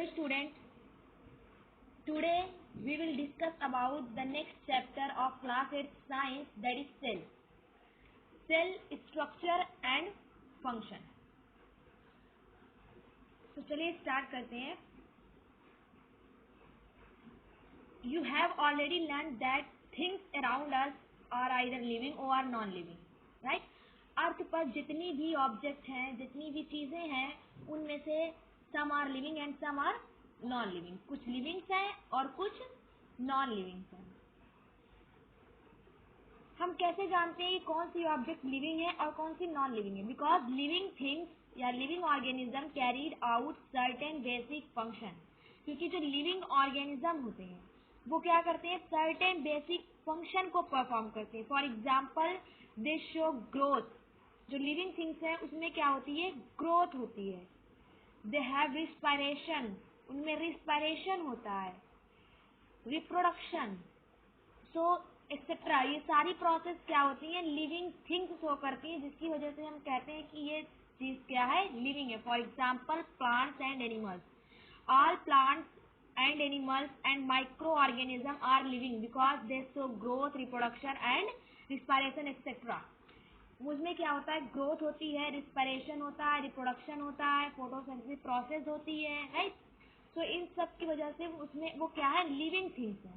Hello student, today we will discuss about the next chapter of class 8 science, that is cell structure and function. तो चलिए start करते हैं. You have already learned that things around us are either living or non-living, right? अर्थ पर जितनी भी object हैं, जितनी भी चीजें हैं, उनमें से some are living and some are non living. कुछ लिविंग्स हैं और कुछ नॉन लिविंग्स हैं. हम कैसे जानते हैं कि कौन सी ऑब्जेक्ट लिविंग है और कौन सी नॉन लिविंग है? बिकॉज लिविंग थिंग्स या living organism carried out certain basic function. क्योंकि जो लिविंग ऑर्गेनिज्म होते हैं वो क्या करते हैं? सर्टेन बेसिक फंक्शन को परफॉर्म करते हैं. For example they show growth. जो लिविंग थिंग्स हैं उसमें क्या होती है? ग्रोथ होती है. They have respiration. उनमें रिस्पायरेशन होता है. रिप्रोडक्शन, सो एक्सेट्रा. ये सारी प्रोसेस क्या होती है? लिविंग थिंग्स शो करती हैं, जिसकी वजह से हम कहते हैं कि ये चीज क्या है? लिविंग है. For example plants and animals. All plants and animals and microorganisms are living because they show growth, reproduction and respiration etc. उसमें क्या होता है? ग्रोथ होती है, रिस्पायरेशन होता है, रिप्रोडक्शन होता है, फोटोसिंथेसिस प्रोसेस होती है, राइट? तो इन सब की वजह से उसमें वो क्या है? लिविंग थिंग्स है.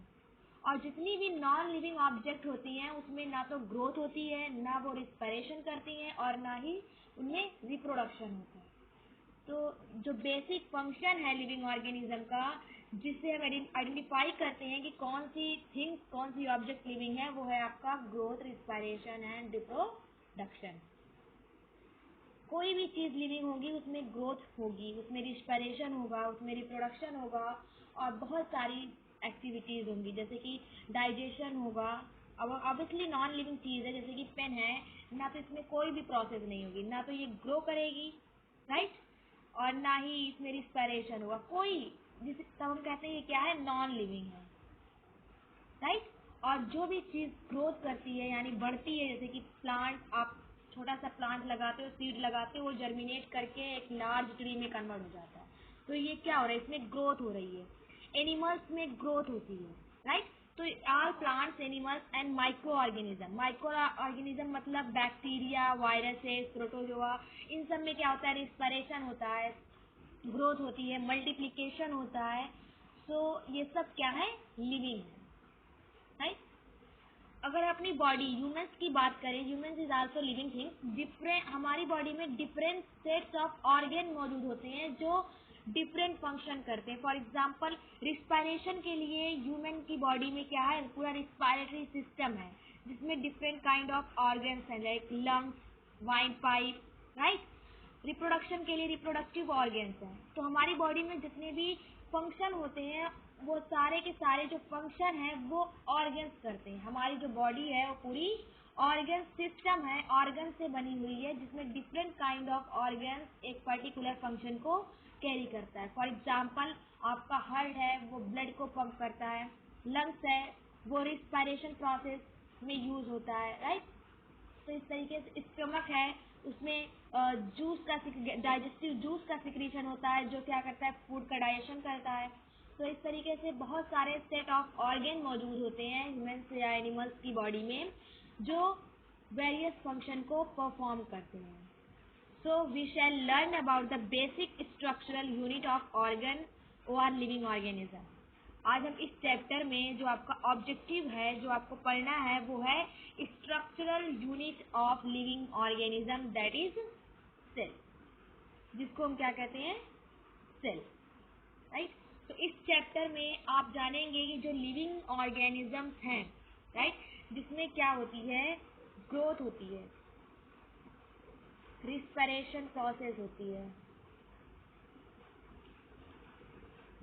और जितनी भी नॉन लिविंग ऑब्जेक्ट होती हैं उसमें ना तो ग्रोथ होती है, ना वो रिस्पायरेशन करती हैं और ना ही उनमें रिप्रोडक्शन होता है. तो जो बेसिक फंक्शन है लिविंग ऑर्गेनिज्म का, जिससे हम आइडेंटिफाई करते हैं कि कौन सी थिंग्स, कौन सी ऑब्जेक्ट लिविंग है, वो है आपका ग्रोथ, रिस्पायरेशन एंड रिप्रोडक्शन. कोई भी चीज लिविंग होगी उसमें ग्रोथ होगी, उसमें रिस्पायरेशन होगा, उसमें रिप्रोडक्शन होगा और बहुत सारी एक्टिविटीज होंगी, जैसे कि डाइजेशन होगा. अब ऑब्वियसली नॉन लिविंग चीज है, जैसे कि पेन है, ना तो इसमें कोई भी प्रोसेस नहीं होगी, ना तो ये ग्रो करेगी, राइट? और ना ही इसमें रिस्पायरेशन होगा कोई, जिसे तब हम कहते हैं ये क्या है? नॉन लिविंग है, राइट? और जो भी चीज ग्रोथ करती है यानी बढ़ती है, जैसे कि प्लांट, आप छोटा सा प्लांट लगाते हो, सीड लगाते हो, वो जर्मिनेट करके एक लार्ज ट्री में कन्वर्ट हो जाता है. तो ये क्या हो रहा है? इसमें ग्रोथ हो रही है. एनिमल्स में ग्रोथ होती है, राइट? तो all plants, animals and micro organism. Micro organism मतलब बैक्टीरिया, वायरसेस, प्रोटोजोआ. इन सब में क्या होता है? रिस्पायरेशन होता है, ग्रोथ होती है, मल्टीप्लिकेशन होता है. सो ये सब क्या है? लिविंग है, राइट? अगर अपनी बॉडी ह्यूमंस की बात करें, humans is also living things. Different, हमारी बॉडी में डिफरेंट सेट्स ऑफ ऑर्गन मौजूद होते हैं जो डिफरेंट फंक्शन करते हैं. फॉर एग्जाम्पल रिस्पायरेशन के लिए ह्यूमन की बॉडी में क्या है? पूरा रिस्पायरेटरी सिस्टम है, जिसमें डिफरेंट काइंड ऑफ ऑर्गन्स हैं, like lungs, wind pipe, right? Reproduction के लिए रिप्रोडक्टिव ऑर्गन्स हैं. तो हमारी बॉडी में जितने भी फंक्शन होते हैं वो सारे के सारे जो फंक्शन हैं वो ऑर्गन्स करते हैं. हमारी जो बॉडी है वो पूरी ऑर्गन सिस्टम है, ऑर्गन से बनी हुई है, जिसमें डिफरेंट काइंड ऑफ ऑर्गन्स एक पर्टिकुलर फंक्शन को कैरी करता है. फॉर एग्जाम्पल आपका हार्ट है, वो ब्लड को पंप करता है. लंग्स है, वो रिस्पायरेशन प्रोसेस में यूज होता है, राइट? तो इस तरीके से स्टमक है, उसमें जूस का, डाइजेस्टिव जूस का सिक्रीशन होता है, जो क्या करता है? फूड का डाइजेशन करता है. तो इस तरीके से बहुत सारे सेट ऑफ ऑर्गन मौजूद होते हैं ह्यूमन्स या एनिमल्स की बॉडी में, जो वेरियस फंक्शन को परफॉर्म करते हैं. So we shall learn about the basic structural unit of organ और लिविंग ऑर्गेनिज्म. आज हम इस चैप्टर में जो आपका ऑब्जेक्टिव है, जो आपको पढ़ना है, वो है structural unit of living organism, that is cell, जिसको हम क्या कहते हैं? Cell, right? तो इस चैप्टर में आप जानेंगे कि जो लिविंग ऑर्गेनिजम्स हैं, राइट, जिसमें क्या होती है? ग्रोथ होती है, रिस्पायरेशन प्रोसेस होती है,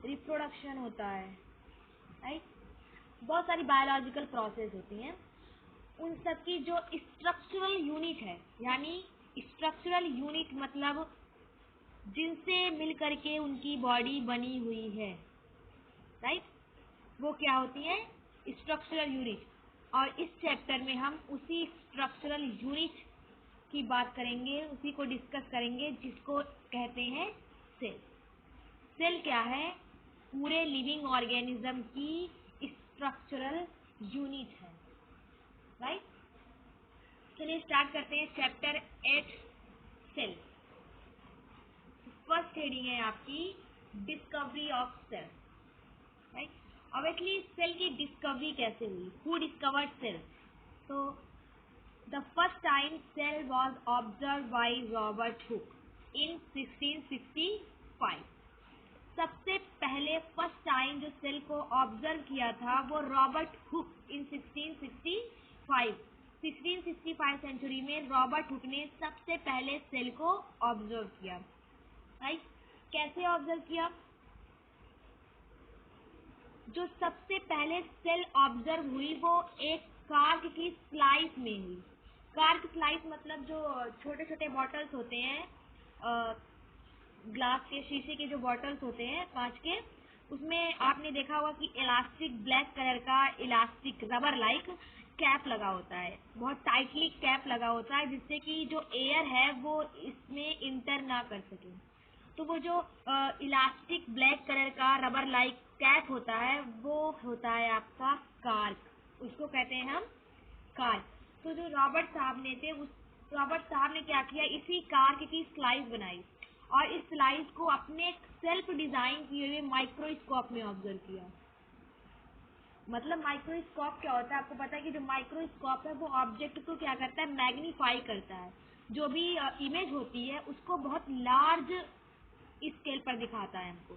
रिप्रोडक्शन होता है, राइट? बहुत सारी बायोलॉजिकल प्रोसेस होती हैं. उन सब की जो स्ट्रक्चरल यूनिट है, यानी स्ट्रक्चरल यूनिट मतलब जिनसे मिल करके उनकी बॉडी बनी हुई है, राइट? वो क्या होती है? Structural unit. और इस चैप्टर में हम उसी स्ट्रक्चरल यूनिट की बात करेंगे, उसी को डिस्कस करेंगे, जिसको कहते हैं सेल. सेल क्या है? पूरे लिविंग ऑर्गेनिज्म की स्ट्रक्चरल यूनिट है, राइट। चलिए स्टार्ट करते हैं चैप्टर 8 सेल। फर्स्ट हेडिंग है आपकी discovery of cell, right. Obviously cell की डिस्कवरी कैसे हुई? Who discovered cell? तो the first time cell was observe by Robert Hooke in 1665। सबसे पहले फर्स्ट टाइम जो सेल को ऑब्जर्व किया था वो रॉबर्ट हुक इन 1665 सेंचुरी में रॉबर्ट हुक ने सबसे पहले सेल को ऑब्जर्व किया, राइट। कैसे ऑब्जर्व किया? जो सबसे पहले सेल ऑब्जर्व हुई वो एक कार्क की स्लाइस में हुई। कार्क स्लाइस मतलब जो छोटे छोटे बॉटल्स होते हैं, ग्लास के, शीशे के जो बॉटल्स होते हैं कांच के, उसमें आपने देखा होगा कि इलास्टिक ब्लैक कलर का इलास्टिक रबर लाइक कैप लगा होता है, बहुत टाइटली कैप लगा होता है जिससे कि जो एयर है वो इसमें इंटर ना कर सके। तो वो जो इलास्टिक ब्लैक कलर का रबर लाइक कैप होता है वो होता है आपका कार्क, उसको कहते हैं हम कार्क। तो जो रॉबर्ट साहब ने थे, उस रॉबर्ट साहब ने क्या किया, इसी कार्क की स्लाइस बनाई और इस स्लाइस को अपने सेल्फ डिजाइन किए हुए माइक्रोस्कोप में ऑब्जर्व किया। मतलब माइक्रोस्कोप क्या होता है आपको पता है कि जो माइक्रोस्कोप है वो ऑब्जेक्ट को क्या करता है? मैग्नीफाई करता है। जो भी इमेज होती है उसको बहुत लार्ज स्केल पर दिखाता है हमको।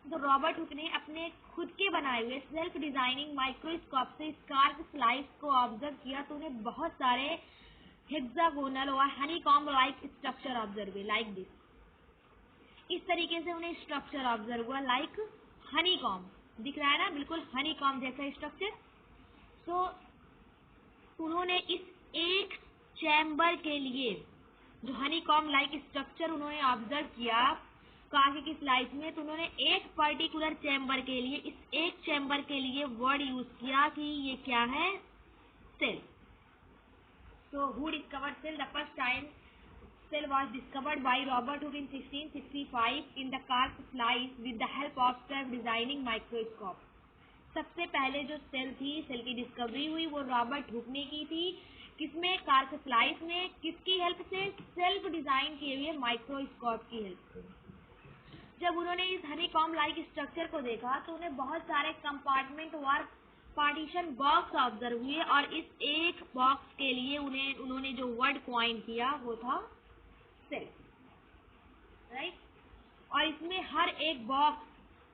तो रॉबर्ट हुक ने अपने खुद के बनाए हुए सेल्फ डिजाइनिंग माइक्रोस्कोप से कार्क स्लाइस को ऑब्जर्व किया तो उन्हें बहुत सारे हेक्सागोनल और हनीकॉम्ब लाइक स्ट्रक्चर ऑब्जर्व हुए, लाइक दिस। इस तरीके से उन्हें स्ट्रक्चर ऑब्जर्व हुआ, लाइक हनीकॉम्ब। दिख रहा है ना, बिल्कुल हनीकॉम्ब जैसा स्ट्रक्चर। तो उन्होंने इस एक चैम्बर के लिए जो हनीकॉम्ब लाइक स्ट्रक्चर उन्होंने ऑब्जर्व किया कार्क की स्लाइस में, तो उन्होंने एक पर्टिकुलर चैम्बर के लिए, इस एक चैम्बर के लिए वर्ड यूज किया कि ये क्या है? Cell. So who discovered cell? The first time cell was discovered by Robert Hooke in 1665 in the Kark slice with the help of self-designing microscope. सबसे पहले जो सेल थी, सेल की डिस्कवरी हुई वो रॉबर्ट हुक ने की थी। किसमें? कार्क स्लाइस में। किसकी हेल्प से? सेल्फ डिजाइन किए हुए माइक्रोस्कोप की हेल्प से। जब उन्होंने इस हनीकॉम्ब लाइक स्ट्रक्चर को देखा तो उन्हें बहुत सारे कंपार्टमेंट और पार्टीशन बॉक्स ऑब्जर्व हुए और इस एक बॉक्स के लिए उन्होंने जो वर्ड कॉइन किया वो था सेल, राइट। और इसमें हर एक बॉक्स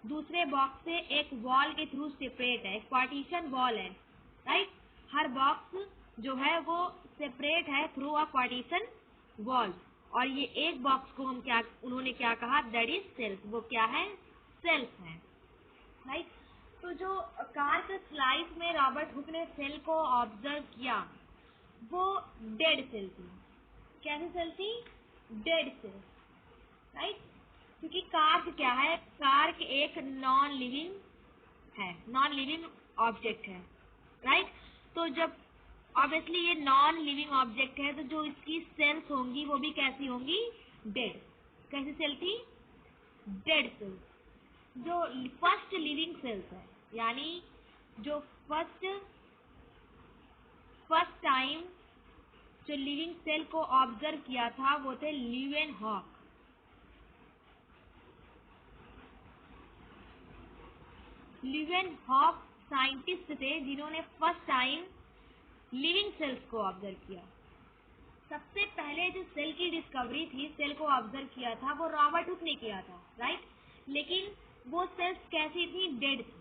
दूसरे बॉक्स से एक वॉल के थ्रू सेपरेट है, एक पार्टीशन वॉल है, राइट। हर बॉक्स जो है वो सेपरेट है थ्रू अ पार्टीशन वॉल। और ये एक बॉक्स को उन्होंने क्या कहा? That is self. वो क्या है? सेल्फ है, राइट। तो जो कार्क स्लाइस में रॉबर्ट हुक ने सेल को ऑब्जर्व किया वो डेड सेल थी। कैसी सेल थी? Dead cell, right. क्योंकि कार्क क्या है? कार्क एक नॉन लिविंग है, नॉन लिविंग ऑब्जेक्ट है, राइट। तो जब ऑब्वियसली ये नॉन लिविंग ऑब्जेक्ट है तो जो इसकी सेल्स होंगी वो भी कैसी होंगी? डेड। कैसी सेल थी? Dead cell. जो फर्स्ट लिविंग सेल्स है, यानी जो फर्स्ट टाइम जो लिविंग सेल को ऑब्जर्व किया था वो थे ल्यूवेनहॉक। ल्यूवेनहॉक साइंटिस्ट थे जिन्होंने फर्स्ट टाइम लिविंग सेल्स को ऑब्जर्व किया। सबसे पहले जो सेल की डिस्कवरी थी, सेल को ऑब्जर्व किया था वो रॉबर्ट हुक ने किया था, राइट। लेकिन वो सेल्स कैसी थी? डेड थी,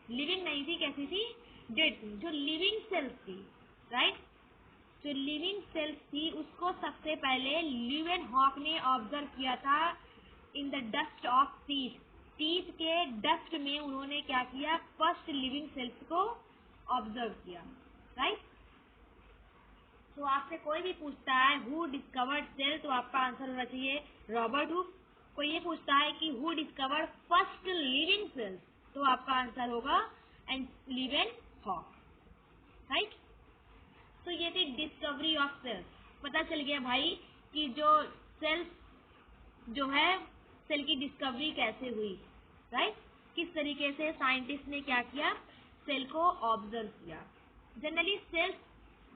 लिविंग नहीं थी। कैसी थी? डेड थी। जो लिविंग सेल्स थी, राइट, जो लिविंग सेल्स थी उसको सबसे पहले ल्यूवेनहॉक ने ऑब्जर्व किया था in the dust of teeth. Teeth के डस्ट में उन्होंने क्या किया? फर्स्ट लिविंग सेल्स को ऑब्जर्व किया, राइट। तो आपसे कोई भी पूछता है हु डिस्कवर्ड सेल तो आपका आंसर होना चाहिए रॉबर्ट हुक। कोई ये पूछता है कि who discovered first living cell तो आपका आंसर होगा एंड ल्यूवेनहॉक, राइट। तो ये थी डिस्कवरी ऑफ सेल्स। पता चल गया भाई कि जो सेल्स जो है सेल की डिस्कवरी कैसे हुई, राइट? किस तरीके से साइंटिस्ट ने क्या किया, सेल को ऑब्जर्व किया। जनरली सेल्स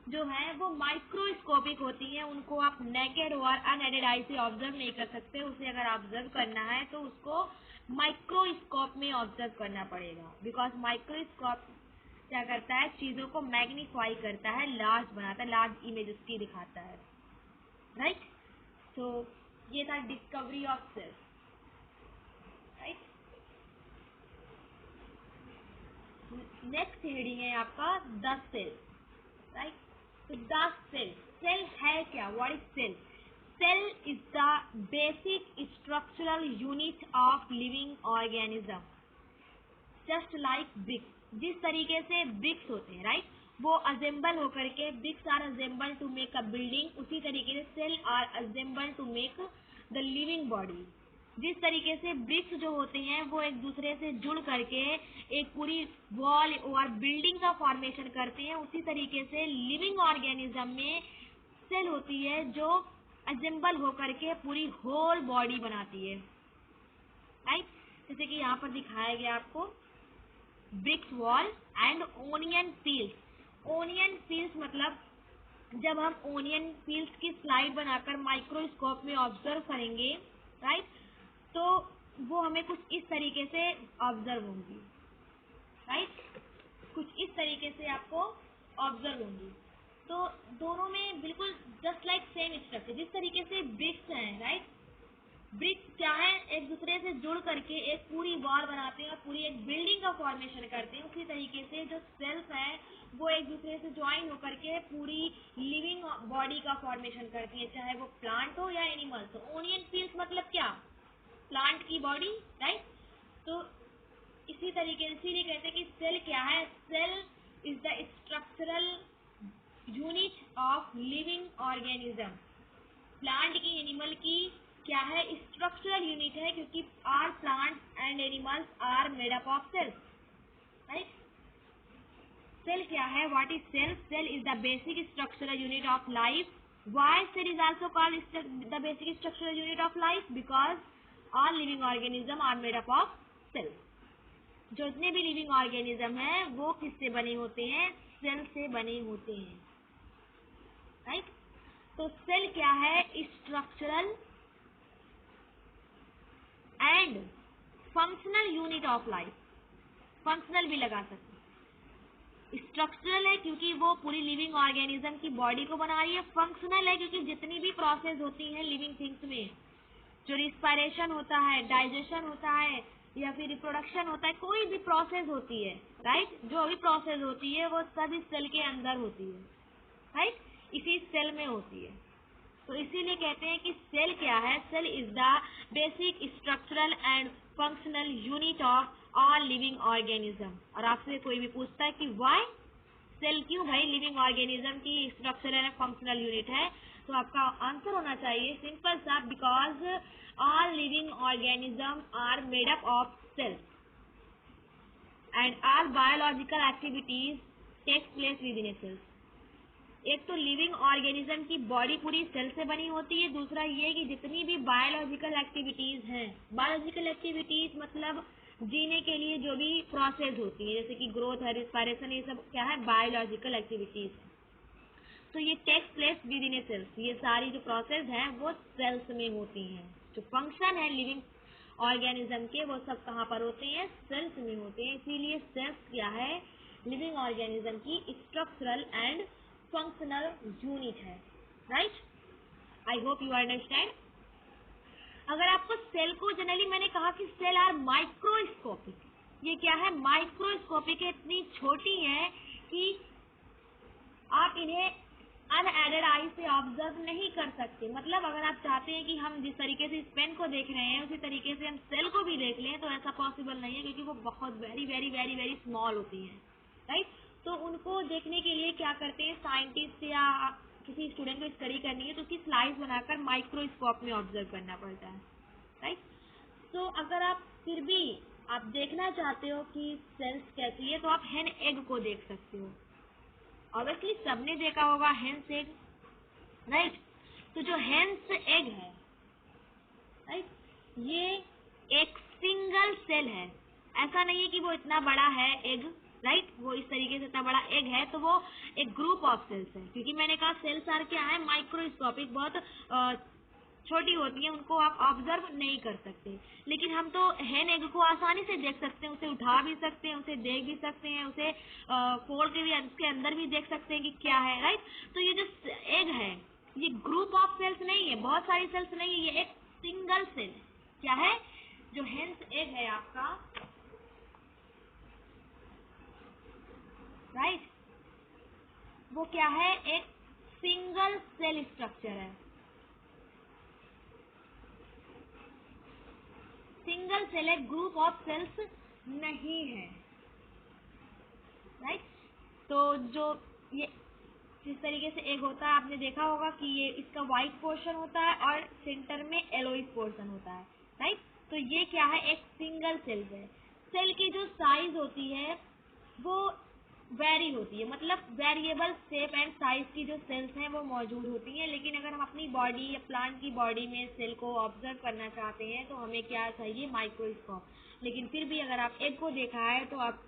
जो है वो माइक्रोस्कोपिक होती हैं, उनको आप नेकेड और अनएडेड आई से ऑब्जर्व नहीं कर सकते। उसे अगर ऑब्जर्व करना है तो उसको माइक्रोस्कोप में ऑब्जर्व करना पड़ेगा, बिकॉज माइक्रोस्कोप क्या करता है, चीजों को मैग्नीफाई करता है, लार्ज बनाता है, लार्ज इमेज उसकी दिखाता है, राइट? तो ये था discovery of cells, right? Next heading है आपका द सेल, राइट? तो द सेल, सेल है क्या, what is cell? Cell is the basic structural unit of living organism, just like bricks. जिस तरीके से ब्रिक्स होते हैं, राइट, वो असेंबल होकर के, bricks are assemble to make a building, उसी तरीके से cell are assemble to make the living body. जिस तरीके से ब्रिक्स जो होते हैं वो एक दूसरे से जुड़ करके एक पूरी वॉल और बिल्डिंग का फॉर्मेशन करते हैं, उसी तरीके से लिविंग ऑर्गेनिज्म में सेल होती है जो असेंबल होकर के पूरी होल बॉडी बनाती है, राइट? जैसे कि यहाँ पर दिखाया गया आपको bricks wall and onion peels. Onion peels मतलब जब हम ओनियन पील्स की स्लाइड बनाकर माइक्रोस्कोप में ऑब्जर्व करेंगे, राइट, तो वो हमें कुछ इस तरीके से ऑब्जर्व होंगी, राइट, कुछ इस तरीके से आपको ऑब्जर्व होंगी। तो दोनों में बिल्कुल जस्ट लाइक सेम स्ट्रक्चर, जिस तरीके से ब्रिक्स हैं, राइट, ब्रिक्स क्या है, एक दूसरे से जुड़ करके एक पूरी वॉल बनाते हैं और पूरी एक बिल्डिंग का फॉर्मेशन करते हैं, उसी तरीके से जो सेल्स हैं वो एक दूसरे से ज्वाइन होकर के पूरी लिविंग बॉडी का फॉर्मेशन करती है, चाहे वो प्लांट हो या एनिमल्स हो। ओनियन पील्स मतलब क्या, प्लांट की बॉडी, राइट? तो इसी तरीके से इसीलिए कहते हैं कि सेल क्या है, cell is the structural unit of living organism. Plant की, एनिमल की क्या है, स्ट्रक्चरल यूनिट है, क्योंकि are plant and animals are made up of cells, right? Cell क्या है, what is cell? Cell is the basic structural unit of life. Why cell is also called the basic structural unit of life? Because all living organism are made up of cells. जो जितने भी living organism हैं वो किससे बने होते हैं, cell से बने होते हैं, राइट? तो सेल क्या है, structural and functional unit of life. Functional भी लगा सकते हैं। स्ट्रक्चरल है क्योंकि वो पूरी लिविंग ऑर्गेनिज्म की बॉडी को बना रही है। फंक्शनल है क्योंकि जितनी भी प्रोसेस होती है लिविंग थिंग्स में, जो रिस्पायरेशन होता है, डाइजेशन होता है या फिर रिप्रोडक्शन होता है, कोई भी प्रोसेस होती है, राइट, जो भी प्रोसेस होती है वो सब इस सेल के अंदर होती है, राइट, इसी सेल में होती है। तो इसीलिए कहते हैं कि सेल क्या है, cell is the basic structural and functional unit of all living organism. और आपसे कोई भी पूछता है कि व्हाई सेल, क्यों भाई लिविंग ऑर्गेनिज्म की स्ट्रक्चरल एंड फंक्शनल यूनिट है, तो आपका आंसर होना चाहिए सिंपल सा, because all living organism are made up of cells and all biological activities takes place within a cells. एक तो लिविंग ऑर्गेनिज्म की बॉडी पूरी सेल से बनी होती है, दूसरा ये कि जितनी भी बायोलॉजिकल एक्टिविटीज हैं, बायोलॉजिकल एक्टिविटीज मतलब जीने के लिए जो भी प्रोसेस होती है, जैसे कि ग्रोथ है, रिस्पायरेशन, ये सब क्या है, बायोलॉजिकल एक्टिविटीज। तो ये takes place within a cells, ये सारी जो प्रोसेस हैं वो सेल्स में होती हैं। जो फंक्शन है लिविंग ऑर्गेनिज्म के वो सब कहाँ पर होते हैं, सेल्स में होते हैं। इसीलिए सेल्स क्या है, लिविंग ऑर्गेनिज्म की स्ट्रक्चरल एंड फंक्शनल यूनिट है, right? I hope you understand. अगर आपको सेल को, जनरली मैंने कहा कि सेल आर माइक्रोस्कोपिक, ये क्या है, माइक्रोस्कोपिक है, इतनी छोटी है कि आप इन्हें अनएडेड आई से ऑब्जर्व नहीं कर सकते। मतलब अगर आप चाहते हैं कि हम जिस तरीके से इस पेन को देख रहे हैं उसी तरीके से हम सेल को भी देख लें, तो ऐसा पॉसिबल नहीं है, क्योंकि वो बहुत very very very very small होती हैं, राइट? तो उनको देखने के लिए क्या करते हैं साइंटिस्ट, या किसी स्टूडेंट को स्टडी करनी है तो उसकी स्लाइड्स बनाकर माइक्रोस्कोप में ऑब्जर्व करना पड़ता है, राइट? तो अगर आप फिर भी आप देखना चाहते हो कि सेल्स कैसी है, तो आप हेन एग को देख सकते हो। ऑब्वियसली सबने देखा होगा हेन्स एग, राइट? तो जो हेन्स एग है, राइट, ये एक सिंगल सेल है, ऐसा नहीं है कि वो इतना बड़ा है एग, राइट, वो इस तरीके से इतना बड़ा एग है तो वो एक ग्रुप ऑफ सेल्स है, क्योंकि मैंने कहा सेल्स आर क्या है, माइक्रोस्कोपिक, बहुत छोटी होती है, उनको आप ऑब्जर्व नहीं कर सकते, लेकिन हम तो हेन एग को आसानी से देख सकते हैं, उसे उठा भी सकते हैं, उसे देख भी सकते हैं, उसे फोड़ के भी उसके अंदर भी देख सकते हैं कि क्या है, राइट। तो ये जो एग है ये ग्रुप ऑफ सेल्स नहीं है, बहुत सारी सेल्स नहीं है, ये एक सिंगल सेल है। क्या है? जो हेन्स एग है आपका, राइट, वो क्या है, एक सिंगल सेल स्ट्रक्चर है, सिंगल सेल है, ग्रुप ऑफ सेल्स नहीं है, राइट। तो जो ये जिस तरीके से एग होता है आपने देखा होगा कि ये इसका व्हाइट पोर्शन होता है और सेंटर में येलोइश पोर्शन होता है, राइट। तो ये क्या है, एक सिंगल सेल है। सेल की जो साइज होती है वो वेरी होती है, मतलब वेरिएबल शेप एंड साइज की जो सेल्स हैं वो मौजूद होती हैं, लेकिन अगर हम अपनी बॉडी या प्लांट की बॉडी में सेल को ऑब्जर्व करना चाहते हैं तो हमें क्या चाहिए, माइक्रोस्कोप। लेकिन फिर भी अगर आप एग को देखा है तो आप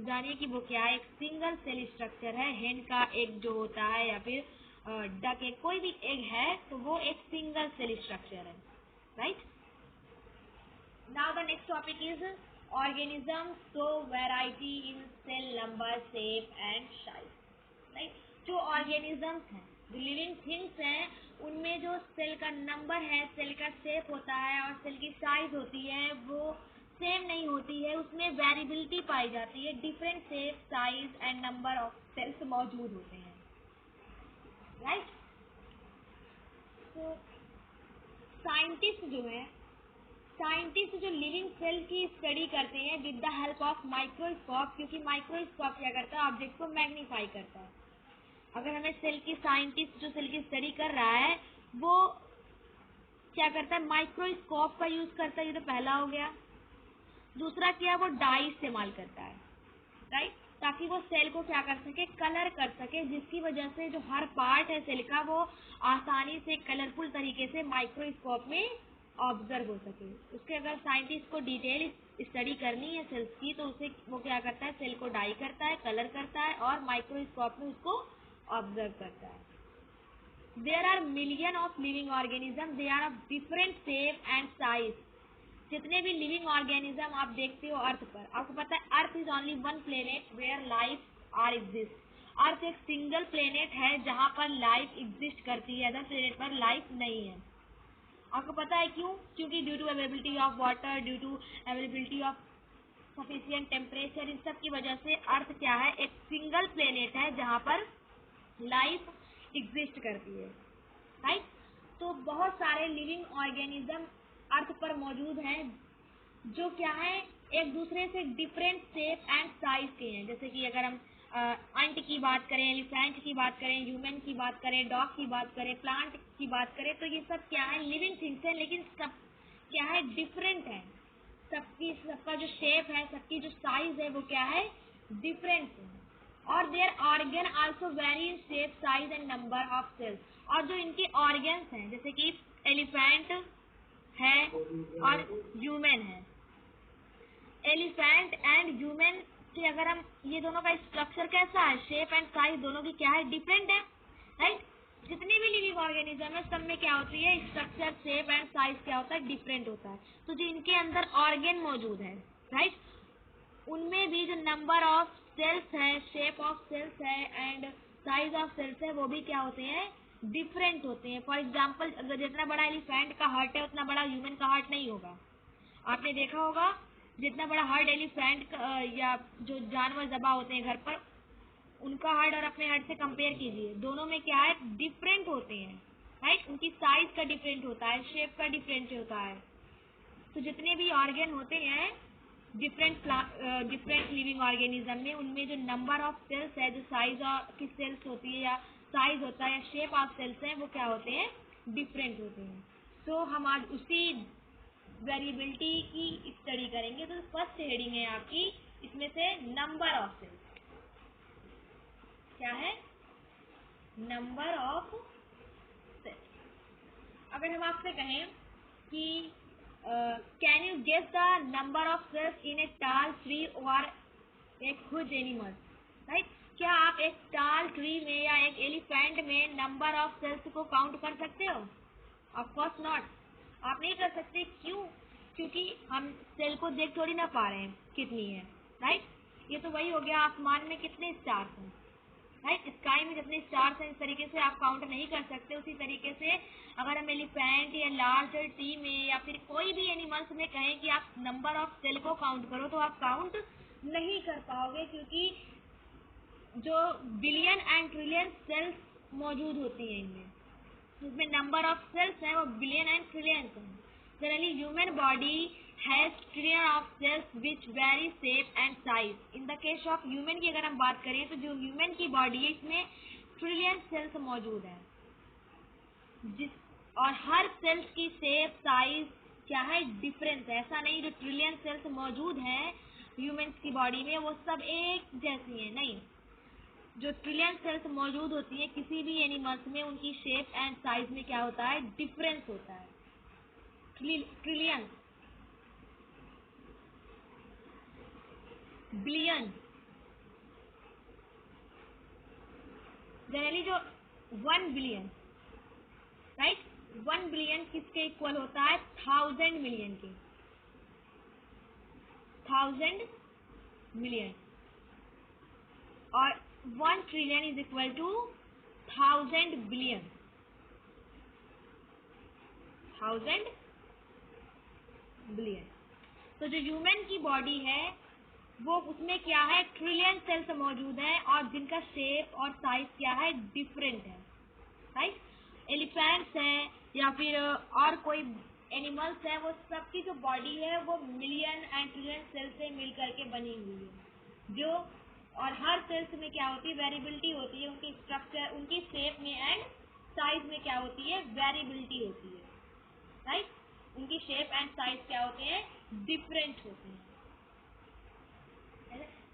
जानिए कि वो क्या है, एक सिंगल सेल स्ट्रक्चर है। हेन का एग जो होता है या फिर डक एग, कोई भी एग है तो वो एक सिंगल सेल स्ट्रक्चर है, right. Now the next topic is organism show variety in cell number, shape and size, right. जो ऑर्गेनिजम्स हैं, जो लिविंग थिंग्स हैं, उनमें जो सेल का नंबर है, सेल का शेप होता है और सेल की साइज होती है वो सेम नहीं होती है, उसमें वेरिएबिलिटी पाई जाती है, different shape, size and number of cells मौजूद होते हैं, राइट। तो साइंटिस्ट जो है, साइंटिस्ट जो लिविंग सेल की स्टडी करते हैं with the help of microscope, क्योंकि माइक्रोस्कोप क्या करता है, ऑब्जेक्ट को मैग्नीफाई करता है। अगर हमें सेल की साइंटिस्ट जो सेल की स्टडी कर रहा है वो क्या करता है, माइक्रोस्कोप का यूज करता है, ये तो पहला हो गया। दूसरा क्या, वो डाई इस्तेमाल करता है, राइट, ताकि वो सेल को क्या कर सके, कलर कर सके, जिसकी वजह से जो हर पार्ट है सेल का वो आसानी से कलरफुल तरीके से माइक्रोस्कोप में ऑब्जर्व हो सके। उसके अगर साइंटिस्ट को डिटेल स्टडी करनी है सेल्स की तो उसे वो क्या करता है, सेल को डाई करता है, कलर करता है और माइक्रोस्कोप में उसको ऑब्जर्व करता है। There are million of living organism, they are of different shape and size. जितने भी लिविंग ऑर्गेनिज्म आप देखते हो अर्थ पर, आपको पता है earth is only one planet where life are exist. Earth एक सिंगल प्लेनेट है जहाँ पर लाइफ एग्जिस्ट करती है, अदर प्लेनेट पर लाइफ नहीं है। आपको पता है क्यों? क्योंकि due to availability of water, due to availability of sufficient temperature, इन सब की वजह से अर्थ क्या है, एक सिंगल प्लेनेट है जहाँ पर लाइफ एग्जिस्ट करती है, राइट। तो बहुत सारे लिविंग ऑर्गेनिज्म अर्थ पर मौजूद हैं जो क्या है, एक दूसरे से डिफरेंट शेप एंड साइज के हैं। जैसे कि अगर हम अंट की बात करें, एलिफेंट की बात करें, ह्यूमन की बात करें, डॉग की बात करें, प्लांट की बात करें, तो ये सब क्या है, लिविंग थिंग्स हैं, लेकिन सब क्या है, डिफरेंट है। सबकी सबका जो शेप है, सबकी जो साइज है वो क्या है, डिफरेंट है। और there organ also vary in shape, size and number of cells. और जो इनके ऑर्गन्स हैं, जैसे कि एलिफेंट है और ह्यूमन है, एलिफेंट एंड ह्यूमन के अगर हम ये दोनों का स्ट्रक्चर कैसा है, शेप एंड साइज दोनों की क्या है, डिफरेंट है, राइट। जितने भी लिविंग ऑर्गेनिज्म है सब में क्या होती है, स्ट्रक्चर, शेप एंड साइज क्या होता है, डिफरेंट होता है। तो जो इनके अंदर ऑर्गन मौजूद है, राइट, उनमें भी जो नंबर ऑफ सेल्स है, शेप ऑफ सेल्स है एंड साइज ऑफ सेल्स है वो भी क्या होते हैं, डिफरेंट होते हैं। फॉर एग्जाम्पल अगर जितना बड़ा एलिफेंट का हार्ट है उतना बड़ा ह्यूमन का हार्ट नहीं होगा। आपने देखा होगा जितना बड़ा हार्ट एलिफेंट या जो जानवर ज़बा होते हैं घर पर, उनका हार्ट और अपने हार्ट से कंपेयर कीजिए, दोनों में क्या है, डिफरेंट होते हैं, राइट। उनकी साइज का डिफरेंट होता है, शेप का डिफरेंट होता है। तो जितने भी ऑर्गन होते हैं डिफरेंट लिविंग ऑर्गेनिज्म में, उनमें जो नंबर ऑफ सेल्स है, जो साइज की सेल्स होती है या साइज होता है या शेप ऑफ सेल्स हैं वो क्या होते हैं, डिफरेंट होते हैं। तो हम आज उसी वेरिएबिलिटी की स्टडी करेंगे। तो फर्स्ट हेडिंग है आपकी इसमें से नंबर ऑफ सेल्स, क्या है, नंबर ऑफ सेल्स। अगर हम आपसे कहें कि guess the number of cells in a tall tree और एक ह्यूज एनिमल, राइट? क्या आप एक टाल ट्री में या एक एलिफेंट में नंबर ऑफ सेल्स को काउंट कर सकते हो? ऑफ कोर्स नॉट, आप नहीं कर सकते। क्यों? क्योंकि हम सेल को देख थोड़ी ना पा रहे हैं कितनी है, राइट? ये तो वही हो गया आसमान में कितने स्टार्स हैं, राइट? स्काई में जितने स्टार्स हैं इस तरीके से आप काउंट नहीं कर सकते। उसी तरीके से अगर हम एलिफेंट या लार्ज ट्री में या फिर कोई भी एनिमल्स में कहें कि आप नंबर ऑफ सेल को काउंट करो तो आप काउंट नहीं कर पाओगे, क्योंकि जो बिलियन एंड ट्रिलियन सेल्स मौजूद होती हैं इनमें, जिसमें नंबर ऑफ सेल्स हैं वो बिलियन एंड ट्रिलियंस हैं। Generally human body has trillion of cells which very shape and size. In the case of human की अगर हम बात करें तो जो ह्यूमन की बॉडी है इसमें ट्रिलियन सेल्स मौजूद है, और हर सेल्स की शेप साइज क्या है, डिफरेंस है। ऐसा नहीं जो ट्रिलियन सेल्स मौजूद हैं ह्यूमंस की बॉडी में वो सब एक जैसी हैं, नहीं। जो ट्रिलियन सेल्स मौजूद होती है किसी भी एनिमल्स में, उनकी शेप एंड साइज में क्या होता है, डिफरेंस होता है। ट्रिलियन, बिलियन, जनरली जो 1 बिलियन, राइट, 1 बिलियन किसके इक्वल होता है, 1000 मिलियन के, 1000 मिलियन। और 1 trillion is equal to 1000 billion, 1000 billion. तो जो ह्यूमन की बॉडी है वो उसमें क्या है, ट्रिलियन सेल्स मौजूद है और जिनका शेप और साइज क्या है, डिफरेंट है, राइट? एलिफेंट्स है या फिर और कोई एनिमल्स है, वो सबकी जो बॉडी है वो मिलियन एंड ट्रिलियन सेल्स से मिलकर के बनी हुई है। जो और हर सेल्स में क्या होती है, वेरिएबिलिटी होती है, उनकी स्ट्रक्चर, उनकी शेप में एंड साइज में क्या होती है, वेरिएबिलिटी होती है, राइट? उनकी शेप एंड साइज क्या होते हैं, डिफरेंट होते हैं।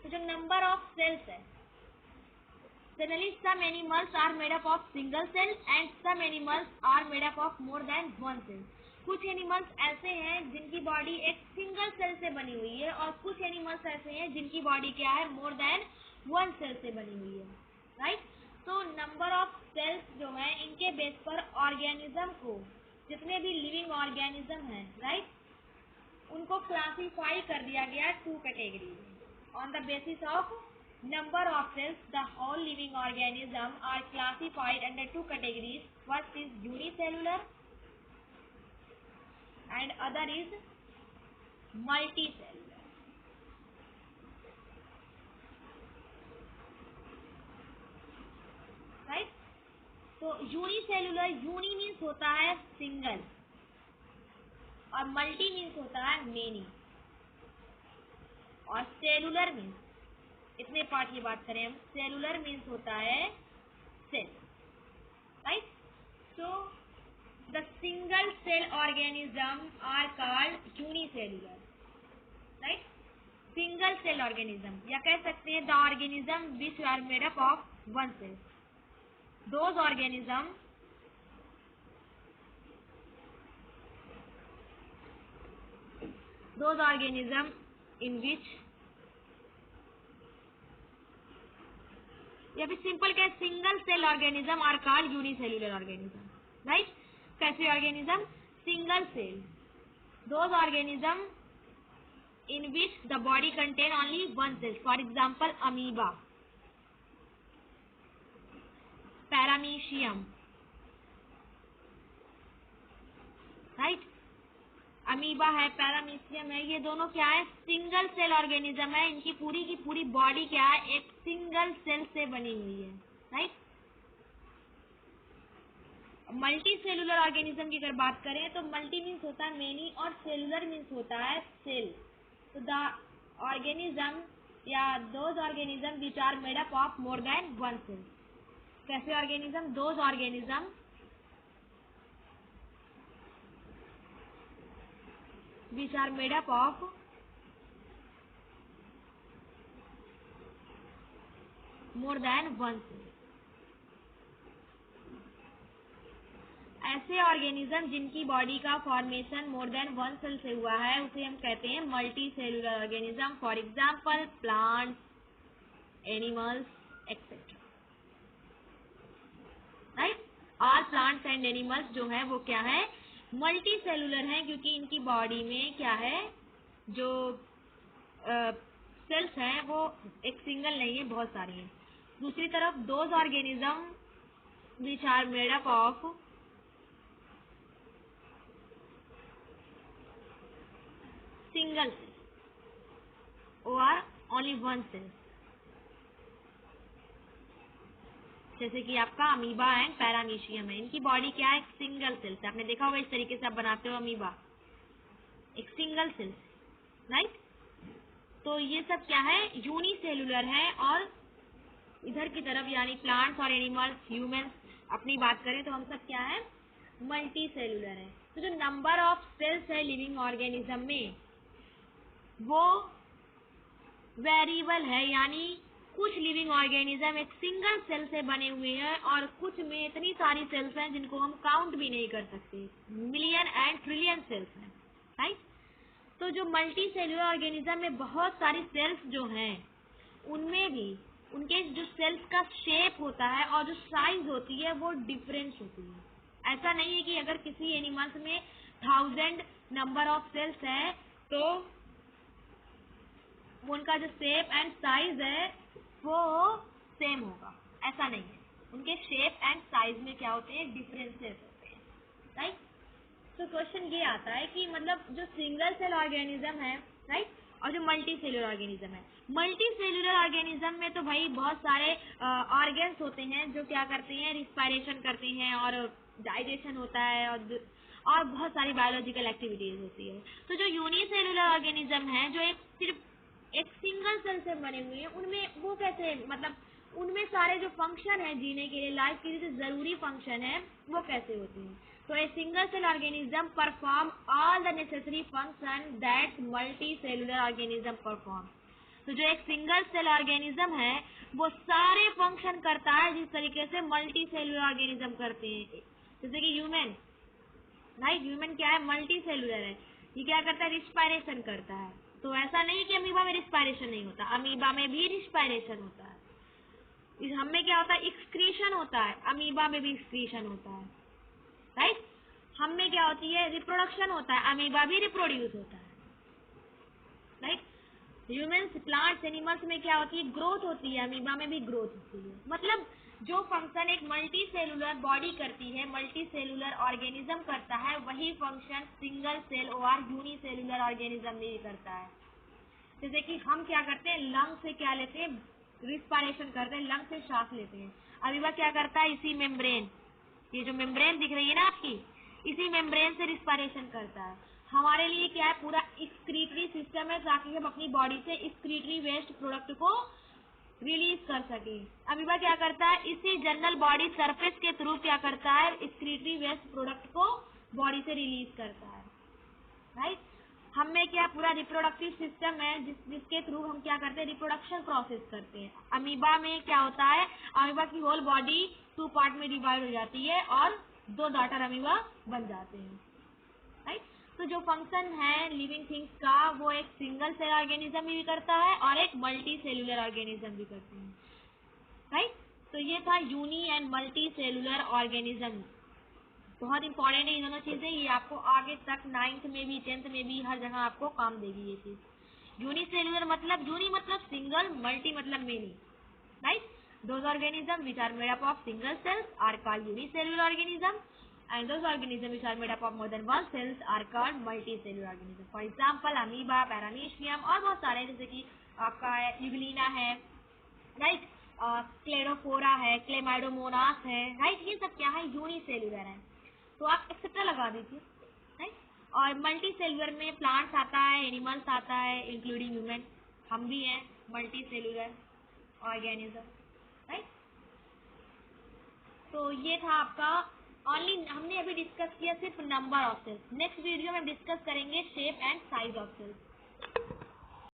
तो जो नंबर ऑफ सेल्स है, generally some animals are made up of single cell and some animals are made up of more than 1 cell. कुछ एनिमल्स ऐसे हैं जिनकी बॉडी एक सिंगल सेल से बनी हुई है और कुछ एनिमल्स ऐसे हैं जिनकी बॉडी क्या है, मोर देन 1 सेल से बनी हुई है, राइट? तो नंबर ऑफ सेल्स जो है इनके बेस पर ऑर्गेनिज्म को, जितने भी लिविंग ऑर्गेनिज्म हैं, राइट, उनको क्लासिफाई कर दिया गया 2 category. On the basis of number of cells, the whole living organism are classified under 2 categories. First is unicellular and other is multicellular. Right? तो unicellular, uni means होता है single और multi means होता है many और cellular means, इतने part की बात करें हम, सेलुलर मीन्स होता है cell, right? So the single cell organism are called unicellular, right? Single cell organism, या कह सकते हैं the organism which are made up of 1 cell. Those organism in which, या फिर सिंपल के single cell organism are called unicellular organism, right? कैसे organism, single cell, those organism in which the body contain only 1 cell, for example amoeba, paramecium, right? Amoeba है, paramecium है, ये दोनों क्या है, सिंगल सेल ऑर्गेनिज्म है। इनकी पूरी की पूरी बॉडी क्या है, एक सिंगल सेल से बनी हुई है, राइट? मल्टी सेलुलर ऑर्गेनिज्म की अगर बात करें तो मल्टी मीन्स होता है मेनी और सेलुलर मीन्स होता है सेल। तो द ऑर्गेनिज्म या those organism which are made up of more than 1 cell. कैसे organism, those organism which are made up of more than 1 cell. ऐसे ऑर्गेनिज्म जिनकी बॉडी का formation more than one cell से हुआ है उसे हम कहते हैं multi cellular organism. For example plants, animals, etcetera. Right, all plants and animals जो है वो क्या है, मल्टी सेलुलर हैं, क्योंकि इनकी बॉडी में क्या है, जो सेल्स हैं वो एक सिंगल नहीं है, बहुत सारी हैं। दूसरी तरफ those organism which are made up of single cell और ओनली वन सेल, जैसे कि आपका अमीबा एंड पैरामीशियम है, इनकी बॉडी क्या है, एक सिंगल सेल से। आपने देखा होगा इस तरीके से आप बनाते हो अमीबा, एक सिंगल सेल, राइट। तो ये सब क्या है, यूनिसेलुलर है। और इधर की तरफ यानी प्लांट्स और एनिमल्स, ह्यूमंस अपनी बात करें तो हम सब क्या है, मल्टी सेलुलर है। तो जो नंबर ऑफ सेल्स है लिविंग ऑर्गेनिज्म में वो वेरिएबल है, यानी कुछ लिविंग ऑर्गेनिज्म एक सिंगल सेल से बने हुए हैं और कुछ में इतनी सारी सेल्स हैं जिनको हम काउंट भी नहीं कर सकते, मिलियन एंड ट्रिलियन सेल्स हैं, राइट। तो जो मल्टी सेलुलर ऑर्गेनिज्म में बहुत सारी सेल्स जो हैं उनमें भी उनके जो सेल्स का शेप होता है और जो साइज होती है वो डिफरेंस होती है। ऐसा नहीं है कि अगर किसी एनिमल्स में 1000 नंबर ऑफ सेल्स है तो उनका जो शेप एंड साइज है वो सेम होगा, ऐसा नहीं है। उनके शेप एंड साइज में क्या होते हैं, डिफरेंसेस होते हैं, राइट। तो क्वेश्चन ये आता है कि मतलब जो सिंगल सेल ऑर्गेनिज्म है, राइट, और जो मल्टी सेलुलर ऑर्गेनिज्म है, मल्टी सेलुलर ऑर्गेनिज्म में तो भाई बहुत सारे ऑर्गन्स होते हैं जो क्या करते हैं, रिस्पायरेशन करते हैं और डाइजेशन होता है और बहुत सारी बायोलॉजिकल एक्टिविटीज होती है। तो जो यूनिसेलुलर ऑर्गेनिज्म है जो एक सिर्फ एक सिंगल सेल से बने हुए हैं, उनमें वो कैसे, मतलब उनमें सारे जो फंक्शन है जीने के लिए, लाइफ के लिए जो जरूरी फंक्शन है वो कैसे होते हैं। तो a single cell organism perform all the necessary function that multicellular organism perform। तो जो एक सिंगल सेल ऑर्गेनिज्म है वो सारे फंक्शन करता है जिस तरीके से मल्टी सेलुलर ऑर्गेनिज्म करते हैं। जैसे कि ह्यूमन, राइट, ह्यूमन क्या है, मल्टी सेलुलर है, ये क्या करता है, रिस्पायरेशन करता है। तो ऐसा नहीं कि अमीबा में रिस्पायरेशन नहीं होता, अमीबा में भी रिस्पायरेशन होता है। हमें क्या होता है, एक्सक्रीशन होता है, अमीबा में भी एक्सक्रीशन होता है, राइट। हम में क्या होती है, रिप्रोडक्शन होता है, अमीबा भी रिप्रोड्यूस होता है, राइट। ह्यूमंस, प्लांट्स, एनिमल्स में क्या होती है, ग्रोथ होती है, अमीबा में भी ग्रोथ होती है। मतलब जो फंक्शन एक मल्टी सेलुलर बॉडी करती है, मल्टी सेलुलर ऑर्गेनिज्म करता है, वही फंक्शन सिंगल सेल और यूनिसेलुलर ऑर्गेनिज्म भी करता है। जैसे कि हम क्या करते हैं, लंग से क्या लेते हैं, रिस्पायरेशन करते हैं, लंग से सांस लेते हैं। अमीबा क्या करता है, इसी मेम्ब्रेन, ये जो मेम्ब्रेन दिख रही है ना आपकी, इसी मेम्ब्रेन से रिस्पायरेशन करता है। हमारे लिए क्या है, पूरा एक्सक्रीटरी सिस्टम है ताकि हम अपनी बॉडी से एक्सक्रीटरी वेस्ट प्रोडक्ट को रिलीज कर सके। अमीबा क्या करता है, इसी जनरल बॉडी सरफेस के थ्रू क्या करता है, एक्सक्रीटरी वेस्ट प्रोडक्ट को बॉडी से रिलीज करता है, राइट। हम में क्या पूरा रिप्रोडक्टिव सिस्टम है जिसके थ्रू हम क्या करते हैं, रिप्रोडक्शन प्रोसेस करते हैं। अमीबा में क्या होता है, अमीबा की होल बॉडी 2 पार्ट में डिवाइड हो जाती है और 2 डॉटर अमीबा बन जाते हैं, राइट। तो जो फंक्शन है लिविंग थिंग्स का वो एक सिंगल सेल ऑर्गेनिज्म भी करता है और एक मल्टी सेलुलर ऑर्गेनिज्म भी करते हैं, राइट। तो ये था uni and multi cellular organism. बहुत इंपॉर्टेंट है ये दोनों चीजें, ये आपको आगे तक 9th में भी 10th में भी हर जगह आपको काम देगी ये चीज। यूनिसेलुलर मतलब, यूनी मतलब सिंगल, मल्टी मतलब many, right. Those organism which are made up of single cells are called unicellular organism and those organism which are made up of more than one cells are called multicellular organism. For example amoeba, paramecium और बहुत सारे, जैसे कि आपका Euglena है, right, क्लेरोफोरा है, Chlamydomonas है, right. ये सब क्या है, यूनिसेलुलर है। तो आप एक्सेट्रा लगा दीजिए, राइट। और मल्टी सेलुलर में प्लांट्स आता है, एनिमल्स आता है, इंक्लूडिंग ह्यूमन, हम भी हैं मल्टी सेलुलर ऑर्गेनिज्म, राइट। तो ये था आपका ओनली, हमने अभी डिस्कस किया सिर्फ number of cells. Next video में डिस्कस करेंगे shape and size of sales.